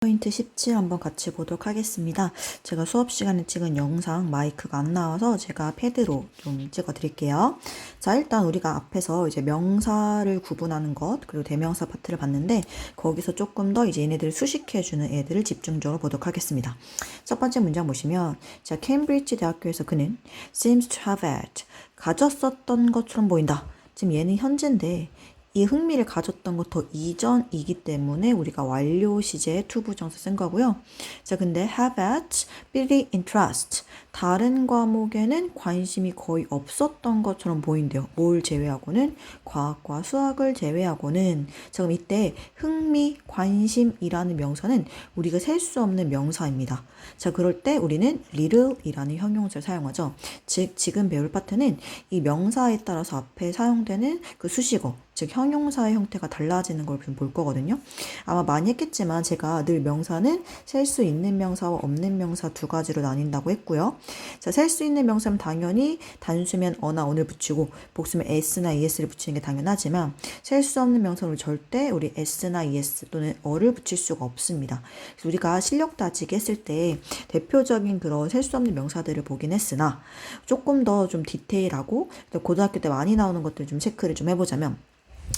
포인트 17 한번 같이 보도록 하겠습니다. 제가 수업 시간에 찍은 영상 마이크가 안 나와서 제가 패드로 좀 찍어 드릴게요. 자, 일단 우리가 앞에서 이제 명사를 구분하는 것, 그리고 대명사 파트를 봤는데, 거기서 조금 더 이제 얘네들을 수식해주는 애들을 집중적으로 보도록 하겠습니다. 첫 번째 문장 보시면, 자, 케임브리지 대학교에서 그는 seems to have had, 가졌었던 것처럼 보인다. 지금 얘는 현재인데, 이 흥미를 가졌던 것 더 이전이기 때문에 우리가 완료 시제에 to 부정사 쓴 거고요. 자, 근데 have at, really interest. 다른 과목에는 관심이 거의 없었던 것처럼 보인대요. 뭘 제외하고는? 과학과 수학을 제외하고는. 자, 그럼 이때 흥미, 관심이라는 명사는 우리가 셀 수 없는 명사입니다. 자, 그럴 때 우리는 little이라는 형용사를 사용하죠. 즉, 지금 배울 파트는 이 명사에 따라서 앞에 사용되는 그 수식어, 즉 형용사의 형태가 달라지는 걸 볼 거거든요. 아마 많이 했겠지만 제가 늘 명사는 셀 수 있는 명사와 없는 명사 두 가지로 나뉜다고 했고요. 자, 셀 수 있는 명사는 당연히 단수면 어나 on을 붙이고 복수면 s나 es를 붙이는 게 당연하지만 셀 수 없는 명사는 절대 우리 s나 es 또는 어를 붙일 수가 없습니다. 그래서 우리가 실력 따지기 했을 때 대표적인 그런 셀 수 없는 명사들을 보긴 했으나 조금 더 좀 디테일하고 고등학교 때 많이 나오는 것들 좀 체크를 좀 해보자면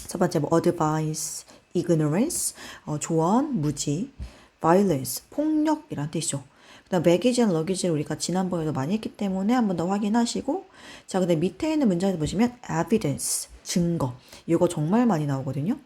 첫 번째 뭐 advice, ignorance, 조언, 무지, violence, 폭력이란 뜻이죠. 그다음 baggage and luggage를 우리가 지난번에도 많이 했기 때문에 한 번 더 확인하시고 자, 근데 밑에 있는 문장을 보시면 evidence, 증거 이거 정말 많이 나오거든요.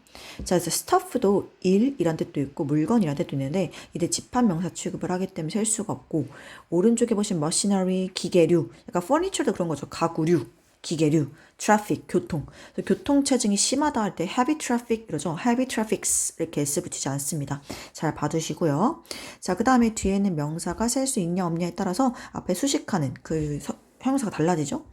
자, 그래서 stuff도 일이란 뜻도 있고 물건이란 뜻도 있는데 이때 집합명사 취급을 하기 때문에 셀 수가 없고 오른쪽에 보시면 machinery, 기계류, 약간 furniture도 그런 거죠. 가구류, 기계류, traffic, 교통. 교통체증이 심하다 할 때 heavy traffic 이러죠. heavy traffics 이렇게 S 붙이지 않습니다. 잘 봐두시고요. 자, 그 다음에 뒤에 있는 명사가 셀 수 있냐 없냐에 따라서 앞에 수식하는 그 형용사가 달라지죠.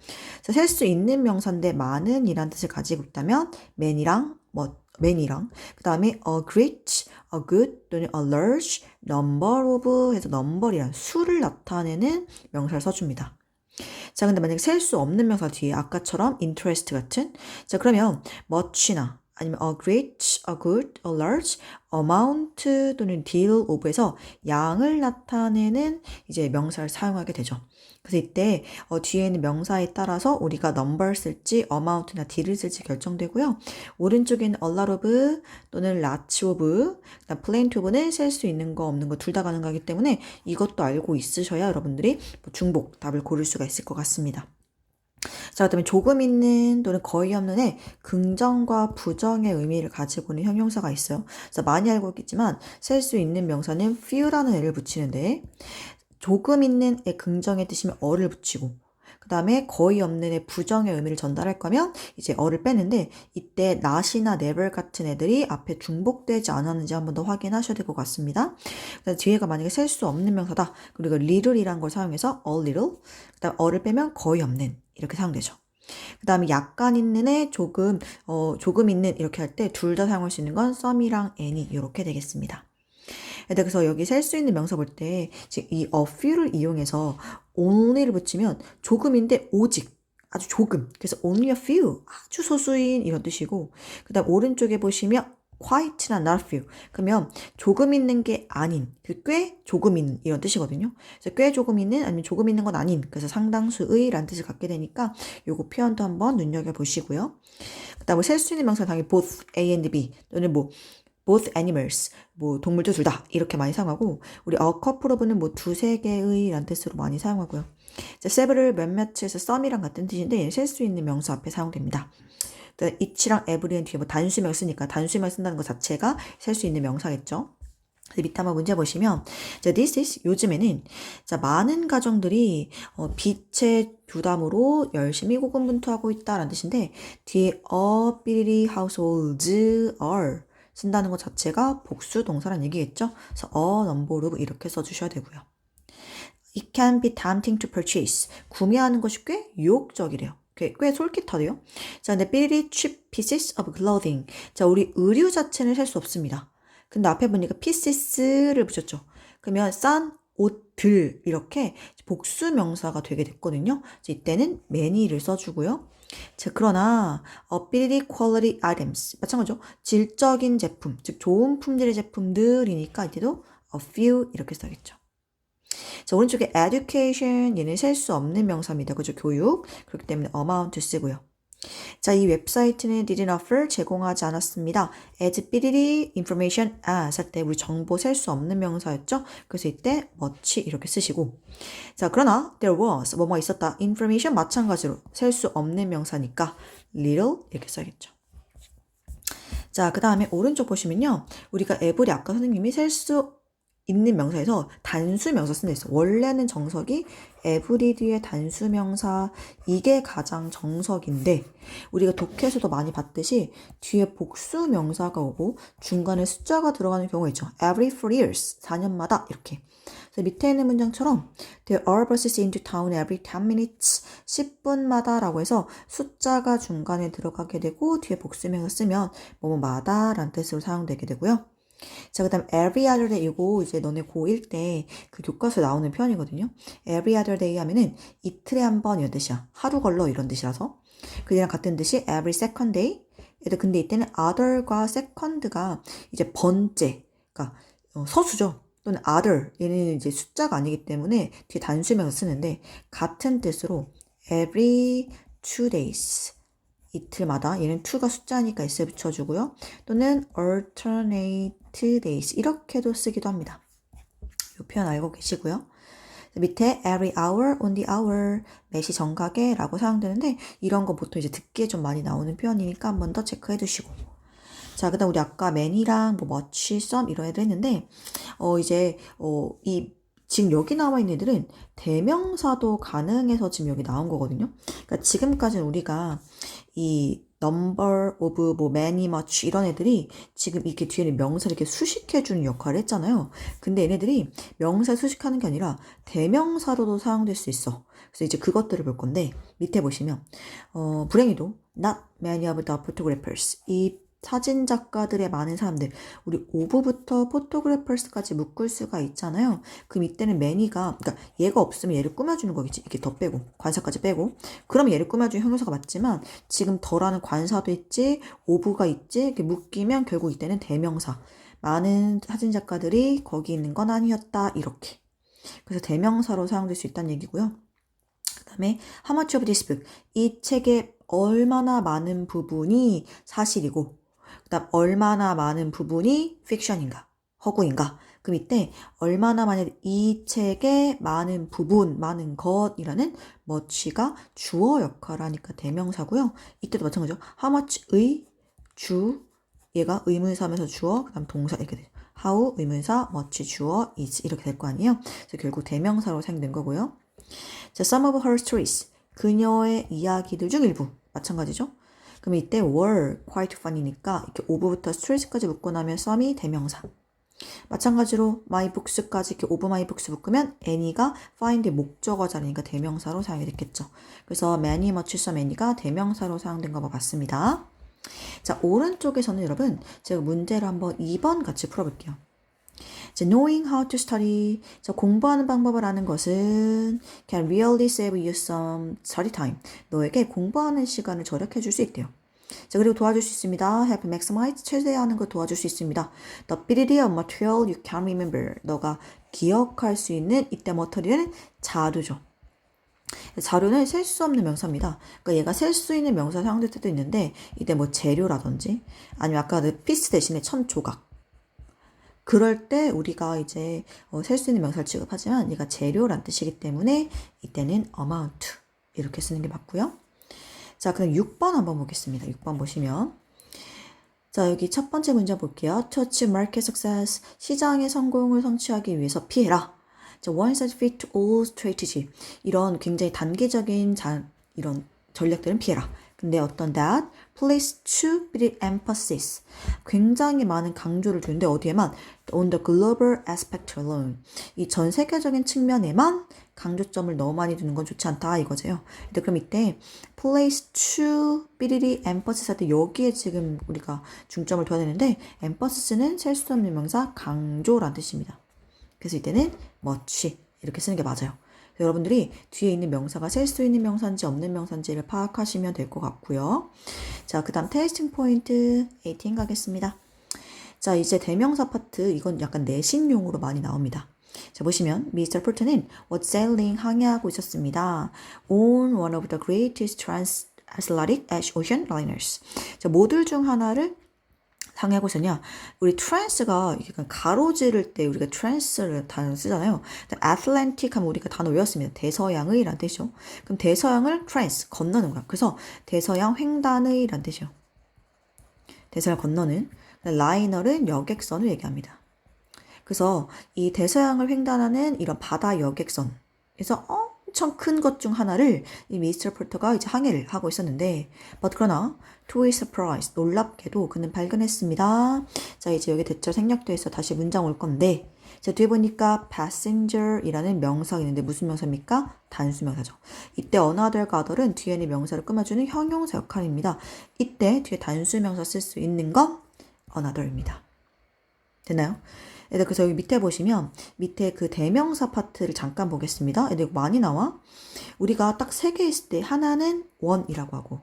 셀 수 있는 명사인데 많은 이란 뜻을 가지고 있다면 man이랑 그 다음에 a great, a good 또는 a large number of 해서 number이란 수를 나타내는 명사를 써줍니다. 자, 근데 만약에 셀 수 없는 명사 뒤에 아까처럼 interest 같은 자, 그러면 much나 아니면 a great, a good, a large, amount 또는 deal of에서 양을 나타내는 이제 명사를 사용하게 되죠. 그래서 이때 뒤에 있는 명사에 따라서 우리가 number 쓸지 amount나 deal을 쓸지 결정되고요. 오른쪽에 있는 a lot of 또는 lots of, 그다음 plenty of는 셀 수 있는 거 없는 거 둘 다 가능하기 때문에 이것도 알고 있으셔야 여러분들이 중복 답을 고를 수가 있을 것 같습니다. 자, 그다음에 조금 있는 또는 거의 없는에 긍정과 부정의 의미를 가지고 있는 형용사가 있어요. 그래서 많이 알고 있겠지만 셀 수 있는 명사는 few라는 애를 붙이는데 조금 있는 애 긍정의 뜻이면 어를 붙이고 그 다음에 거의 없는 애 부정의 의미를 전달할 거면 이제 어를 빼는데 이때 not이나 never 같은 애들이 앞에 중복되지 않았는지 한 번 더 확인하셔야 될 것 같습니다. 뒤에가 만약에 셀 수 없는 명사다. 그리고 little이란 걸 사용해서 a little 그 다음 어를 빼면 거의 없는 이렇게 사용되죠. 그 다음에 약간 있는 애 조금 있는 이렇게 할 때 둘 다 사용할 수 있는 건 some이랑 any 이렇게 되겠습니다. 그래서 여기 셀 수 있는 명사 볼 때 이 a few를 이용해서 only를 붙이면 조금인데 오직 아주 조금 그래서 only a few 아주 소수인 이런 뜻이고 그 다음 오른쪽에 보시면 quite나 not few 그러면 조금 있는 게 아닌 꽤 조금 있는 이런 뜻이거든요. 그래서 꽤 조금 있는 아니면 조금 있는 건 아닌 그래서 상당수의 라는 뜻을 갖게 되니까 요거 표현도 한번 눈여겨보시고요. 그 다음에 셀 수 있는 명사 당연히 both A and B 또는 뭐 both animals, 뭐 동물도 둘 다 이렇게 많이 사용하고 우리 a couple of는 뭐 두세 개의 라는 뜻으로 많이 사용하고요. several 몇몇에서 some이랑 같은 뜻인데 셀 수 있는 명사 앞에 사용됩니다. each랑 every는 뒤에 뭐 단수명 쓰니까 단수명 쓴다는 것 자체가 셀 수 있는 명사겠죠. 밑에 한번 문제 보시면 자, this is 요즘에는 자, 많은 가정들이 빚의 부담으로 열심히 고군분투하고 있다라는 뜻인데 뒤에 ability households are 쓴다는 것 자체가 복수 동사라는 얘기겠죠. 그래서 a number of 이렇게 써주셔야 되고요. It can be tempting to purchase. 구매하는 것이 꽤 유혹적이래요. 꽤 솔깃하대요. 자, 근데 very cheap pieces of clothing. 자, 우리 의류 자체는 살 수 없습니다. 근데 앞에 보니까 pieces를 붙였죠. 그러면 싼 옷들 이렇게 복수 명사가 되게 됐거든요. 그래서 이때는 many를 써주고요. 자, 그러나 ability quality items 마찬가지죠. 질적인 제품, 즉 좋은 품질의 제품들이니까 이때도 a few 이렇게 써야겠죠. 자, 오른쪽에 education 얘는 셀 수 없는 명사입니다. 그죠? 교육. 그렇기 때문에 amount 쓰고요. 자, 이 웹사이트는 didn't offer 제공하지 않았습니다. as 삐리리 information as 할 때 우리 정보 셀 수 없는 명사였죠. 그래서 이때 much 이렇게 쓰시고 자, 그러나 there was 뭐뭐 있었다. information 마찬가지로 셀 수 없는 명사니까 little 이렇게 써야겠죠. 자, 그 다음에 오른쪽 보시면요. 우리가 every 아까 선생님이 셀 수 있는 명사에서 단수 명사 쓴 데 있어. 원래는 정석이 every 뒤에 단수 명사 이게 가장 정석인데 우리가 독해에서도 많이 봤듯이 뒤에 복수 명사가 오고 중간에 숫자가 들어가는 경우가 있죠. every 4 years 4년마다 이렇게. 그래서 밑에 있는 문장처럼 there are buses into town every 10 minutes 10분마다 라고 해서 숫자가 중간에 들어가게 되고 뒤에 복수 명사 쓰면 뭐뭐마다 라는 뜻으로 사용되게 되고요. 자, 그 다음 every other day 이거 이제 너네 고1 때 그 교과서에 나오는 표현이거든요. every other day 하면은 이틀에 한 번 이런 뜻이야. 하루 걸러 이런 뜻이라서. 그냥 같은 뜻이 every second day. 근데 이때는 other과 second가 이제 번째, 그러니까 서수죠. 또는 other 얘는 이제 숫자가 아니기 때문에 뒤에 단수명을 쓰는데 같은 뜻으로 every 2 days. 이틀마다 얘는 to가 숫자니까 s 붙여주고요. 또는 alternate days 이렇게도 쓰기도 합니다. 이 표현 알고 계시고요. 밑에 every hour, on the hour, 매시 정각에 라고 사용되는데 이런 거 보통 이제 듣기에 좀 많이 나오는 표현이니까 한 번 더 체크해 두시고 자, 그 다음 우리 아까 many랑 뭐 much, some 이런 애들 했는데 지금 여기 나와 있는 애들은 대명사도 가능해서 지금 여기 나온 거거든요. 그러니까 지금까지는 우리가 이 number of 뭐 many, much 이런 애들이 지금 이렇게 뒤에는 명사를 이렇게 수식해주는 역할을 했잖아요. 근데 얘네들이 명사 수식하는 게 아니라 대명사로도 사용될 수 있어. 그래서 이제 그것들을 볼 건데 밑에 보시면 불행히도 not many of the photographers 이 사진 작가들의 많은 사람들 우리 of부터 photographers까지 묶을 수가 있잖아요. 그럼 이때는 many가 그러니까 얘가 없으면 얘를 꾸며주는 거겠지. 이렇게 더 빼고 관사까지 빼고 그러면 얘를 꾸며주는 형용사가 맞지만 지금 더라는 관사도 있지 of가 있지 이렇게 묶이면 결국 이때는 대명사 많은 사진 작가들이 거기 있는 건 아니었다 이렇게 그래서 대명사로 사용될 수 있다는 얘기고요. 그 다음에 how much of this book 이 책의 얼마나 많은 부분이 사실이고 그다음 얼마나 많은 부분이 픽션인가 허구인가 그럼 이때 얼마나 많은 이 책의 많은 부분 많은 것이라는 much가 주어 역할을 하니까 대명사고요. 이때도 마찬가지죠. how much의 주 얘가 의문사면서 주어 그다음 동사 이렇게 돼요. how 의문사 much 주어 is 이렇게 될 거 아니에요. 그래서 결국 대명사로 사용된 거고요. 자, some of her stories 그녀의 이야기들 중 일부 마찬가지죠. 그럼 이때 were quite fun이니까 이렇게 of부터 stories까지 묶고 나면 some이 대명사. 마찬가지로 my books까지 이렇게 of my books 묶으면 any가 find의 목적어 자리니까 대명사로 사용이 됐겠죠. 그래서 many, much, some, any가 대명사로 사용된 거 봤습니다. 자, 오른쪽에서는 여러분 제가 문제를 한번 2번 같이 풀어볼게요. 자, knowing how to study. 자, 공부하는 방법을 아는 것은 can really save you some study time. 너에게 공부하는 시간을 절약해 줄 수 있대요. 자, 그리고 도와줄 수 있습니다. help maximize. 최대화하는 거 도와줄 수 있습니다. the ability of material you can remember. 너가 기억할 수 있는 이때 material은 자료죠. 자료는 셀 수 없는 명사입니다. 그러니까 얘가 셀 수 있는 명사 사용될 때도 있는데 이때 뭐 재료라든지 아니면 아까 피스 대신에 천 조각 그럴 때 우리가 이제 셀 수 있는 명사를 취급하지만 얘가 재료란 뜻이기 때문에 이때는 amount 이렇게 쓰는 게 맞고요. 자, 그럼 6번 한번 보겠습니다. 6번 보시면 자, 여기 첫 번째 문제 볼게요. To achieve market success 시장의 성공을 성취하기 위해서 피해라. 자, one size fits all strategy 이런 굉장히 단계적인 이런 전략들은 피해라. 근데 어떤 that place too big emphasis 굉장히 많은 강조를 두는데 어디에만 on the global aspect alone 이 전 세계적인 측면에만 강조점을 너무 많이 두는 건 좋지 않다 이거죠. 근데 그럼 이때 place too big emphasis 할 때 여기에 지금 우리가 중점을 둬야 되는데 emphasis 셀 수 없는 명사 강조란 뜻입니다. 그래서 이때는 much 이렇게 쓰는 게 맞아요. 여러분들이 뒤에 있는 명사가 셀 수 있는 명사인지 없는 명사인지를 파악하시면 될 것 같고요. 자, 그 다음 테이스팅 포인트 18 가겠습니다. 자, 이제 대명사 파트, 이건 약간 내신용으로 많이 나옵니다. 자, 보시면 Mr. Fulton은 was sailing 항해하고 있었습니다. On one of the greatest transatlantic ocean liners. 자, 뭐들 중 하나를 항해하고 있었냐? 우리 트랜스가 약간 가로지를 때 우리가 트랜스를 단어 쓰잖아요. 아틀란틱 하면 우리가 단어 외웠습니다. 대서양의 라는 뜻이죠. 그럼 대서양을 트랜스 건너는 거야. 그래서 대서양 횡단의 라는 뜻이죠. 대서양 건너는 라이너는 여객선을 얘기합니다. 그래서 이 대서양을 횡단하는 이런 바다 여객선에서 엄청 큰 것 중 하나를 이 미스터 폴터가 이제 항해를 하고 있었는데, but 그러나 to his surprise, 놀랍게도 그는 발견했습니다. 자, 이제 여기 대절 생략돼 있어 다시 문장 올 건데, 자, 뒤에 보니까 passenger이라는 명사가 있는데 무슨 명사입니까? 단수명사죠. 이때 another과 other은 뒤에 있는 명사를 꾸며주는 형용사 역할입니다. 이때 뒤에 단수명사 쓸 수 있는 건 another입니다. 됐나요? 애들 그래서 여기 밑에 보시면 밑에 그 대명사 파트를 잠깐 보겠습니다. 애들 많이 나와. 우리가 딱 세 개 있을 때 하나는 one이라고 하고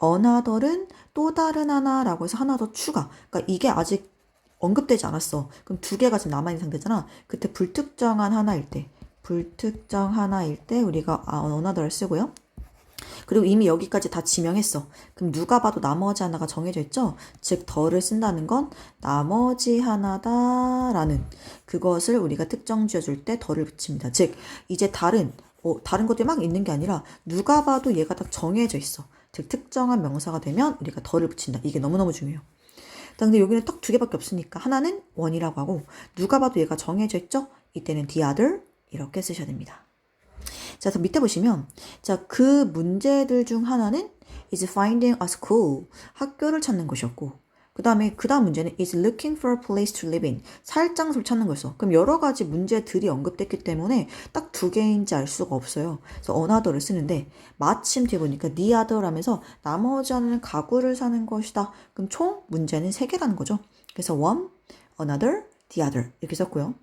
another은 또 다른 하나라고 해서 하나 더 추가. 그러니까 이게 아직 언급되지 않았어. 그럼 두 개가 지금 남아있는 상태잖아. 그때 불특정한 하나일 때 우리가 another를 쓰고요. 그리고 이미 여기까지 다 지명했어. 그럼 누가 봐도 나머지 하나가 정해져 있죠? 즉 더를 쓴다는 건 나머지 하나다라는 그것을 우리가 특정 지어줄 때 더를 붙입니다. 즉 이제 다른 것들이 막 있는 게 아니라 누가 봐도 얘가 딱 정해져 있어. 즉 특정한 명사가 되면 우리가 더를 붙인다. 이게 너무너무 중요해요. 근데 여기는 딱 두 개밖에 없으니까 하나는 one이라고 하고 누가 봐도 얘가 정해져 있죠? 이때는 the other 이렇게 쓰셔야 됩니다. 자, 더 밑에 보시면, 자, 그 문제들 중 하나는 is finding a school, 학교를 찾는 것이었고, 그 다음 문제는 is looking for a place to live in, 살 장소를 찾는 거였어. 그럼 여러 가지 문제들이 언급됐기 때문에 딱 두 개인지 알 수가 없어요. 그래서 another를 쓰는데, 마침 뒤에 보니까 the other 하면서 나머지 하나는 가구를 사는 것이다. 그럼 총 문제는 세 개라는 거죠. 그래서 one, another, the other 이렇게 썼고요.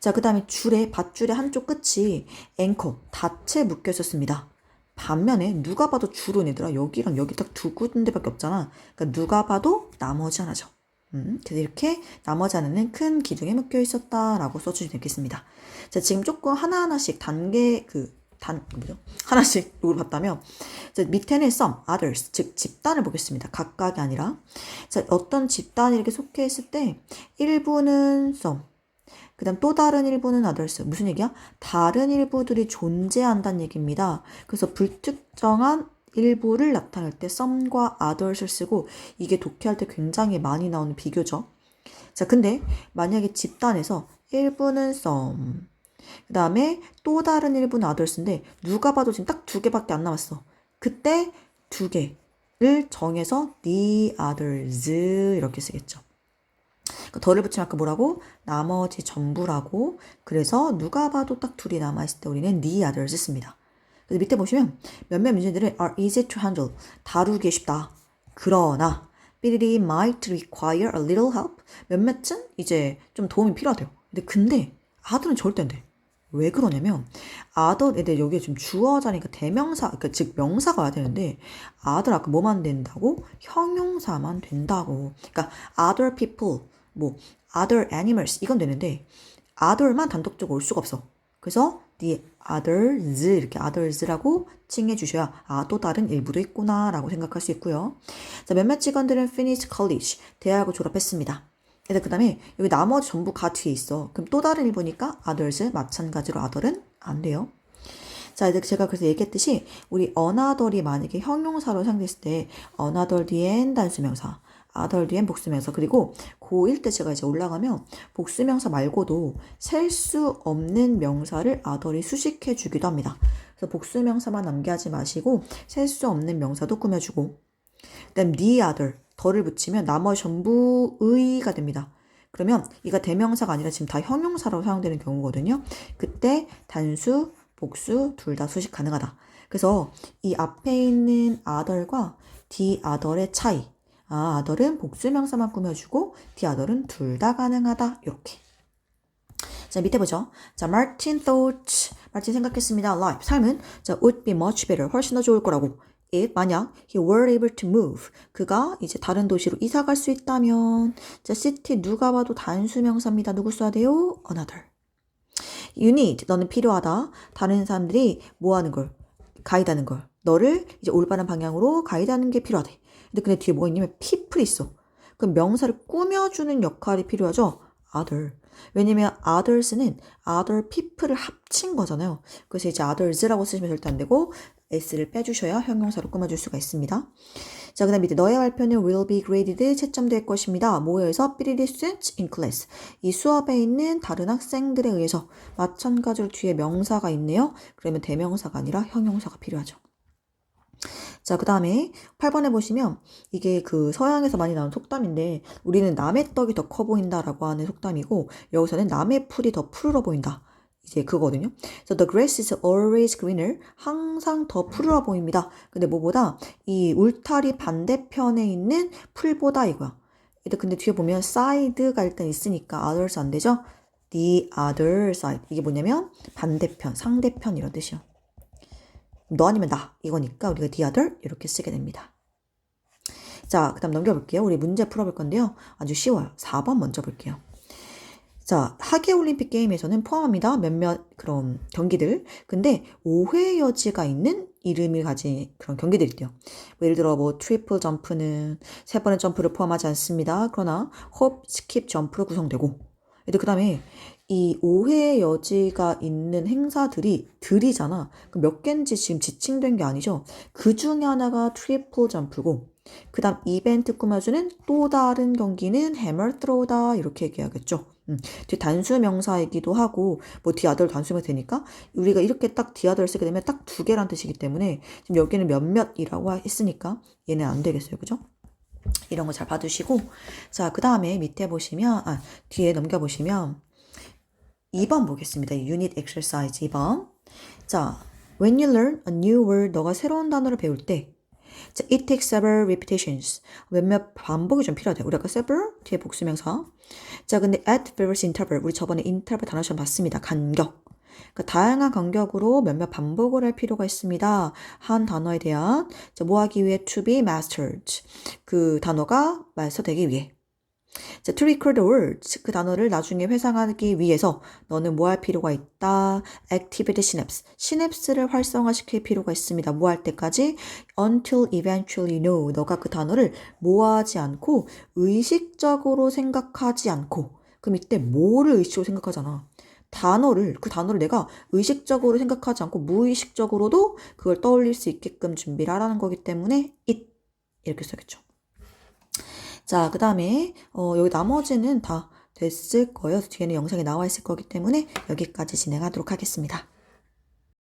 자, 그 다음에 밧줄의 한쪽 끝이 앵커, 닻에 묶여 있었습니다. 반면에 누가 봐도 줄은 얘들아 여기랑 여기 딱 두 군데밖에 없잖아. 그러니까 누가 봐도 나머지 하나죠. 그래서 이렇게 나머지 하나는 큰 기둥에 묶여 있었다라고 써주시면 되겠습니다. 자, 지금 조금 하나하나씩 하나씩 룩을 봤다면, 자, 밑에는 some, others, 즉 집단을 보겠습니다. 각각이 아니라. 자, 어떤 집단이 이렇게 속해 있을 때 일부는 some, 그 다음 또 다른 일부는 others. 무슨 얘기야? 다른 일부들이 존재한다는 얘기입니다. 그래서 불특정한 일부를 나타낼 때 some과 others를 쓰고 이게 독해할 때 굉장히 많이 나오는 비교죠. 자, 근데 만약에 집단에서 일부는 some, 그 다음에 또 다른 일부는 others인데 누가 봐도 지금 딱 두 개밖에 안 남았어. 그때 두 개를 정해서 the others 이렇게 쓰겠죠. 덜을 붙이면 아까 뭐라고? 나머지 전부라고. 그래서 누가 봐도 딱 둘이 남아있을 때 우리는 the others 씁니다. 그래서 밑에 보시면 몇몇 문제들은 are easy to handle, 다루기 쉽다. 그러나 삐리리 might require a little help, 몇몇은 이제 좀 도움이 필요하대요. 근데 other는 절대 안 돼. 왜 그러냐면 other, 애들 여기에 좀 주어자니까 대명사, 그러니까 즉 명사가 와야 되는데 other 아까 뭐만 된다고? 형용사만 된다고. 그러니까 other people, 뭐 other animals 이건 되는데 other만 단독적으로 올 수가 없어. 그래서 the others 이렇게 others라고 칭해 주셔야 또 다른 일부도 있구나 라고 생각할 수 있고요. 자, 몇몇 직원들은 finished college, 대학을 졸업했습니다. 그 다음에 여기 나머지 전부 가 뒤에 있어. 그럼 또 다른 일부니까 others 마찬가지로 other는 안 돼요. 자, 이제 제가 그래서 얘기했듯이 우리 another이 만약에 형용사로 사용됐을 때 another 뒤엔 단수명사, other 뒤엔 복수명사, 그리고 고1 때 제가 이제 올라가면 복수명사 말고도 셀 수 없는 명사를 other이 수식해 주기도 합니다. 그래서 복수명사만 남겨하지 마시고 셀 수 없는 명사도 꾸며주고, 그다음 the other, 더를 붙이면 나머지 전부의가 됩니다. 그러면 이가 대명사가 아니라 지금 다 형용사로 사용되는 경우거든요. 그때 단수, 복수 둘 다 수식 가능하다. 그래서 이 앞에 있는 other과 the other의 차이, other은 복수명사만 꾸며주고 the other은 둘 다 가능하다. 이렇게. 자, 밑에 보죠. 자, Martin thought, 마틴 생각했습니다. Life, 삶은 자, would be much better, 훨씬 더 좋을 거라고. if 만약 he were able to move 그가 이제 다른 도시로 이사 갈 수 있다면 자 city 누가 봐도 단수명사입니다. 누구 써야 돼요? another. you need 너는 필요하다. 다른 사람들이 뭐 하는 걸? 가이드하는 걸. 너를 이제 올바른 방향으로 가이드하는 게 필요하대. 근데 뒤에 뭐가 있냐면 people 있어. 그럼 명사를 꾸며주는 역할이 필요하죠. other. 왜냐면 others는 other people을 합친 거잖아요. 그래서 이제 others라고 쓰시면 절대 안 되고 s를 빼주셔야 형용사로 꾸며줄 수가 있습니다. 자, 그 다음 밑에 너의 발표는 will be graded 채점될 것입니다. 뭐에서? by the students in class. 이 수업에 있는 다른 학생들에 의해서 마찬가지로 뒤에 명사가 있네요. 그러면 대명사가 아니라 형용사가 필요하죠. 자, 그 다음에 8번에 보시면 이게 그 서양에서 많이 나오는 속담인데 우리는 남의 떡이 더 커 보인다라고 하는 속담이고 여기서는 남의 풀이 더 푸르러 보인다. 이제 그거거든요. 그래서 the grass is always greener. 항상 더 푸르러 보입니다. 근데 뭐보다 이 울타리 반대편에 있는 풀보다 이거야. 근데 뒤에 보면 side가 일단 있으니까 others 안 되죠? the other side. 이게 뭐냐면 반대편, 상대편 이런 뜻이요. 너 아니면 나 이거니까 우리가 the other 이렇게 쓰게 됩니다. 자, 그 다음 넘겨볼게요. 우리 문제 풀어볼 건데요. 아주 쉬워요. 4번 먼저 볼게요. 자, 하계올림픽 게임에서는 포함합니다. 몇몇 그런 경기들. 근데 오해 여지가 있는 이름을 가진 그런 경기들이 있대요. 예를 들어 뭐 트리플 점프는 3번의 점프를 포함하지 않습니다. 그러나 홉, 스킵, 점프로 구성되고. 그 다음에 이 오해 여지가 있는 행사들이 들이잖아. 그럼 몇 개인지 지금 지칭된 게 아니죠. 그 중에 하나가 트리플 점프고 그 다음 이벤트 꾸며주는 또 다른 경기는 해머 트로우다 이렇게 얘기하겠죠. 뒤에 단수 명사이기도 하고 뭐 디아들 단수명 되니까 우리가 이렇게 딱 디아들 쓰게 되면 딱 2개란 뜻이기 때문에 지금 여기는 몇몇이라고 했으니까 얘는 안 되겠어요. 그죠? 이런 거 잘 봐두시고 자, 그 다음에 밑에 보시면 뒤에 넘겨보시면 2번 보겠습니다. 유닛 exercise 2번. 자, when you learn a new word 너가 새로운 단어를 배울 때 자, it takes several repetitions. 몇몇 반복이 좀 필요하대요. 우리 아까 several 뒤에 복수명사. 자, 근데 at various interval 우리 저번에 interval 단어 시험 봤습니다. 간격. 그러니까 다양한 간격으로 몇몇 반복을 할 필요가 있습니다. 한 단어에 대한 자, 뭐 하기 위해 to be mastered. 그 단어가 마스터되기 위해. 자, to recall the words. 그 단어를 나중에 회상하기 위해서 너는 뭐 할 필요가 있다. activate synapse. 시냅스를 활성화시킬 필요가 있습니다. 뭐 할 때까지? until eventually know. 너가 그 단어를 뭐 하지 않고 의식적으로 생각하지 않고. 그럼 이때 뭐를 의식적으로 생각하잖아. 그 단어를 내가 의식적으로 생각하지 않고 무의식적으로도 그걸 떠올릴 수 있게끔 준비를 하라는 거기 때문에 it 이렇게 써야겠죠. 자, 그 다음에 여기 나머지는 다 됐을 거예요. 뒤에는 영상이 나와 있을 거기 때문에 여기까지 진행하도록 하겠습니다.